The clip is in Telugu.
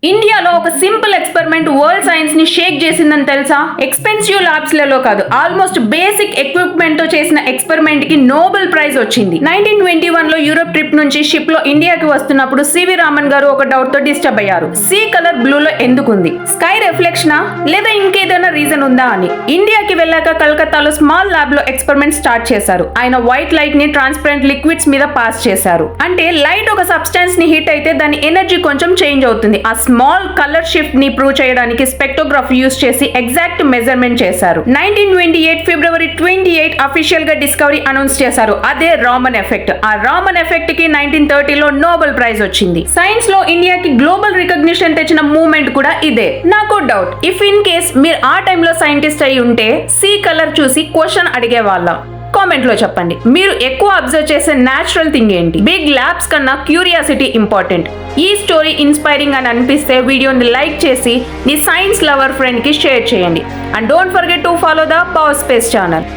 ఇండియాలో ఒక సింపుల్ ఎక్స్పెరిమెంట్ వరల్డ్ సైన్స్ ని షేక్ చేసిందని తెలుసా? ఎక్స్పెన్సివ్ ల్యాబ్స్ లలో కాదు, ఆల్మోస్ట్ బేసిక్ ఎక్విప్మెంట్ తో చేసిన ఎక్స్పెరిమెంట్ కి నోబెల్ ప్రైజ్ వచ్చింది. 1921 లో యూరోప్ ట్రిప్ నుంచి షిప్ లో ఇండియాకి వస్తున్నప్పుడు సివి రామన్ గారు ఒక డౌట్ తో డిస్టర్బ్ అయ్యారు. సీ కలర్ బ్లూ లో ఎందుకుంది? స్కై రిఫ్లెక్షనా లేదా ఇంకేదైనా రీజన్ ఉందా అని. ఇండియాకి వెళ్ళాక కలకత్తాలో స్మాల్ ల్యాబ్ లో ఎక్స్పెరిమెంట్ స్టార్ట్ చేశారు. ఆయన వైట్ లైట్ ని ట్రాన్స్పరెంట్ లిక్విడ్స్ మీద పాస్ చేశారు. అంటే లైట్ ఒక సబ్స్టెన్స్ ని హిట్ అయితే దాని ఎనర్జీ కొంచెం చేంజ్ అవుతుంది. ఆ స్మాల్ కలర్ షిఫ్ట్ ని ప్రూవ్ చేయడానికి స్పెక్ట్రోగ్రాఫ్ యూస్ చేసి ఎగ్జాక్ట్ మెజర్మెంట్ చేశారు. 1928 ఫిబ్రవరి 28 అఫీషియల్ గా డిస్కవరీ అనౌన్స్ చేశారు. అదే రామన్ ఎఫెక్ట్. ఆ రామన్ ఎఫెక్ట్ కి 1930 లో నోబెల్ ప్రైజ్ వచ్చింది. సైన్స్ లో ఇండియాకి గ్లోబల్ రికగ్నిషన్ తెచ్చిన మూవ్మెంట్ కూడా ఇదే. నాకు డౌట్, ఇఫ్ ఇన్ కేస్ మీరు ఆ టైంలో సైంటిస్ట్ అయి ఉంటే సీ కలర్ చూసి క్వశ్చన్ అడిగే వాళ్ళ? కామెంట్ లో చెప్పండి. మీరు ఎక్కువ అబ్జర్వ్ చేసే న్యాచురల్ థింగ్ ఏంటి? బిగ్ ల్యాబ్స్ కన్నా క్యూరియాసిటీ ఇంపార్టెంట్. ఈ స్టోరీ ఇన్స్పైరింగ్ అని అనిపిస్తే వీడియోని లైక్ చేసి నీ సైన్స్ లవర్ ఫ్రెండ్ కి షేర్ చేయండి. And don't forget to follow the power space channel.